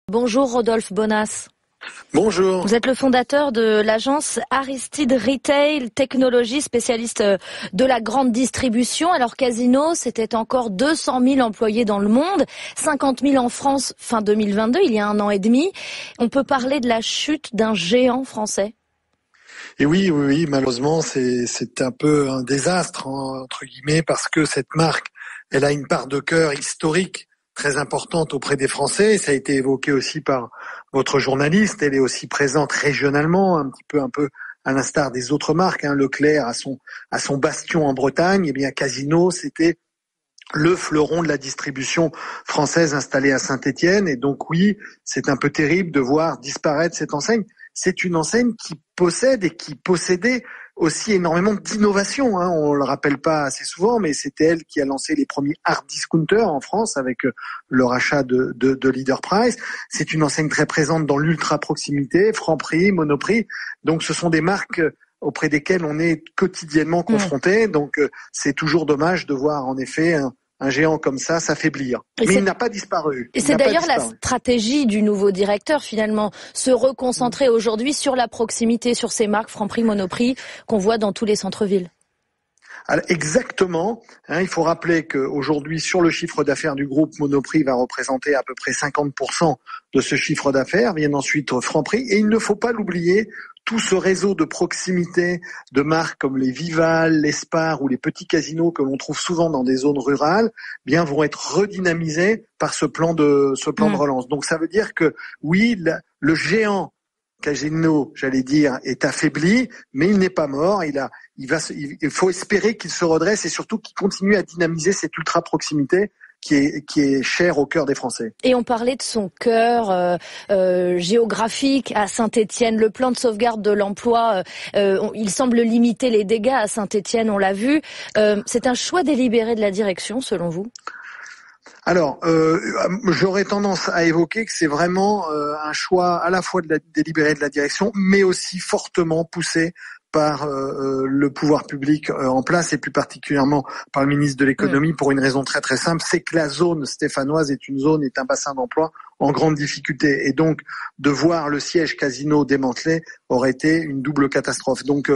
Bonjour Rodolphe Bonas. Bonjour. Vous êtes le fondateur de l'agence Aristide Retail Technologies, spécialiste de la grande distribution. Alors Casino, c'était encore 200 000 employés dans le monde, 50 000 en France fin 2022, il y a 1 an et demi. On peut parler de la chute d'un géant français? Et oui, malheureusement, c'est un peu un désastre, entre guillemets, parce que cette marque, elle a une part de cœur historique très importante auprès des Français. Ça a été évoqué aussi par votre journaliste. Elle est aussi présente régionalement, un peu à l'instar des autres marques. Leclerc a son bastion en Bretagne. Eh bien, Casino, c'était le fleuron de la distribution française installée à Saint-Étienne. Et donc oui, c'est un peu terrible de voir disparaître cette enseigne. C'est une enseigne qui possède et qui possédait aussi énormément d'innovation. On le rappelle pas assez souvent, mais c'était elle qui a lancé les premiers hard discounters en France avec le rachat de Leader Price. C'est une enseigne très présente dans l'ultra proximité, Franprix, Monoprix. Donc ce sont des marques auprès desquelles on est quotidiennement confronté. Donc c'est toujours dommage de voir en effet un géant comme ça s'affaiblir. Mais il n'a pas disparu. Et c'est d'ailleurs la stratégie du nouveau directeur, finalement, se reconcentrer aujourd'hui sur la proximité, sur ces marques Franprix, Monoprix, qu'on voit dans tous les centres-villes. Alors, exactement. Il faut rappeler qu'aujourd'hui, sur le chiffre d'affaires du groupe, Monoprix va représenter à peu près 50% de ce chiffre d'affaires. Viennent ensuite Franprix. Et il ne faut pas l'oublier, tout ce réseau de proximité de marques comme les Vival, les Spar ou les petits casinos que l'on trouve souvent dans des zones rurales, bien vont être redynamisés par ce plan de relance. Donc ça veut dire que oui, le géant Casino, j'allais dire, est affaibli, mais il n'est pas mort. Il faut espérer qu'il se redresse et surtout qu'il continue à dynamiser cette ultra proximité qui est cher au cœur des Français. Et on parlait de son cœur géographique à Saint-Étienne. Le plan de sauvegarde de l'emploi, il semble limiter les dégâts à Saint-Étienne, on l'a vu. C'est un choix délibéré de la direction, selon vous ? Alors, j'aurais tendance à évoquer que c'est vraiment un choix à la fois délibéré de la direction, mais aussi fortement poussé par le pouvoir public en place et plus particulièrement par le ministre de l'économie pour une raison très très simple, c'est que la zone stéphanoise est un bassin d'emploi en grande difficulté et donc de voir le siège Casino démantelé aurait été une double catastrophe. Donc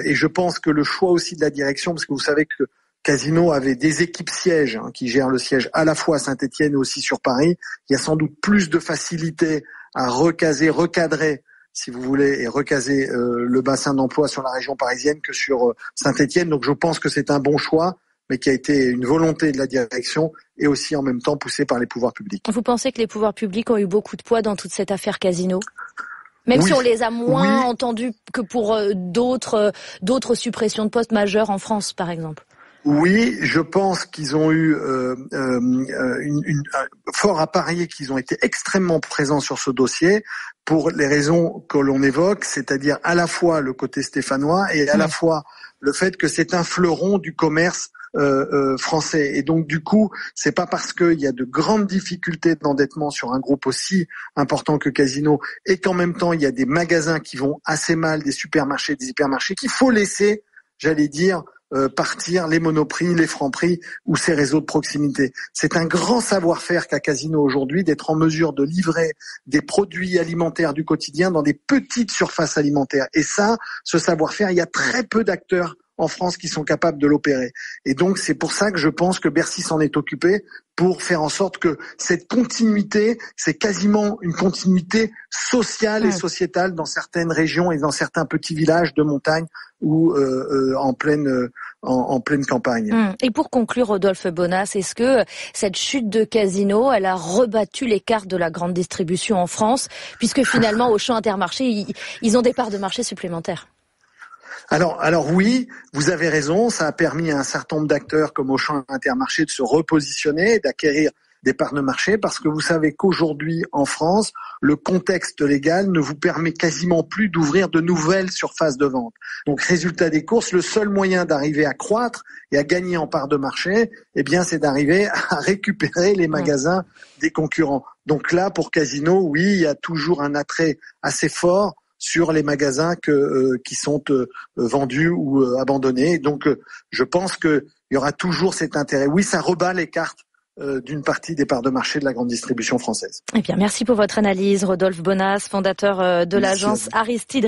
et je pense que le choix aussi de la direction, parce que vous savez que Casino avait des équipes sièges qui gèrent le siège à la fois à Saint-Étienne et aussi sur Paris. Il y a sans doute plus de facilité à recadrer si vous voulez, et recaser le bassin d'emploi sur la région parisienne que sur Saint-Étienne. Donc je pense que c'est un bon choix, mais qui a été une volonté de la direction et aussi en même temps poussé par les pouvoirs publics. Vous pensez que les pouvoirs publics ont eu beaucoup de poids dans toute cette affaire Casino ? Même si on les a moins entendus que pour d'autres suppressions de postes majeures en France, par exemple. Oui, je pense qu'ils ont eu fort à parier qu'ils ont été extrêmement présents sur ce dossier pour les raisons que l'on évoque, c'est-à-dire à la fois le côté stéphanois et à la fois le fait que c'est un fleuron du commerce français. Et donc du coup, c'est pas parce qu'il y a de grandes difficultés d'endettement sur un groupe aussi important que Casino et qu'en même temps il y a des magasins qui vont assez mal, des supermarchés, des hypermarchés, qu'il faut laisser, j'allais dire, partir les Monoprix, les Franprix ou ces réseaux de proximité. C'est un grand savoir-faire qu'a Casino aujourd'hui d'être en mesure de livrer des produits alimentaires du quotidien dans des petites surfaces alimentaires. Et ça, ce savoir-faire, il y a très peu d'acteurs en France qui sont capables de l'opérer. Et donc c'est pour ça que je pense que Bercy s'en est occupé pour faire en sorte que cette continuité, c'est quasiment une continuité sociale et sociétale dans certaines régions et dans certains petits villages de montagne ou en pleine campagne. Et pour conclure, Rodolphe Bonas, est-ce que cette chute de Casino, elle a rebattu les cartes de la grande distribution en France, puisque finalement Auchan, Intermarché, ils ont des parts de marché supplémentaires? Alors oui, vous avez raison, ça a permis à un certain nombre d'acteurs comme Auchan et Intermarché de se repositionner, d'acquérir des parts de marché, parce que vous savez qu'aujourd'hui en France, le contexte légal ne vous permet quasiment plus d'ouvrir de nouvelles surfaces de vente. Donc résultat des courses, le seul moyen d'arriver à croître et à gagner en part de marché, eh bien c'est d'arriver à récupérer les magasins des concurrents. Donc là, pour Casino, oui, il y a toujours un attrait assez fort sur les magasins qui sont vendus ou abandonnés. Donc je pense qu'il y aura toujours cet intérêt. Oui, ça rebat les cartes d'une partie des parts de marché de la grande distribution française. Eh bien, merci pour votre analyse, Rodolphe Bonas, fondateur de l'agence Aristide.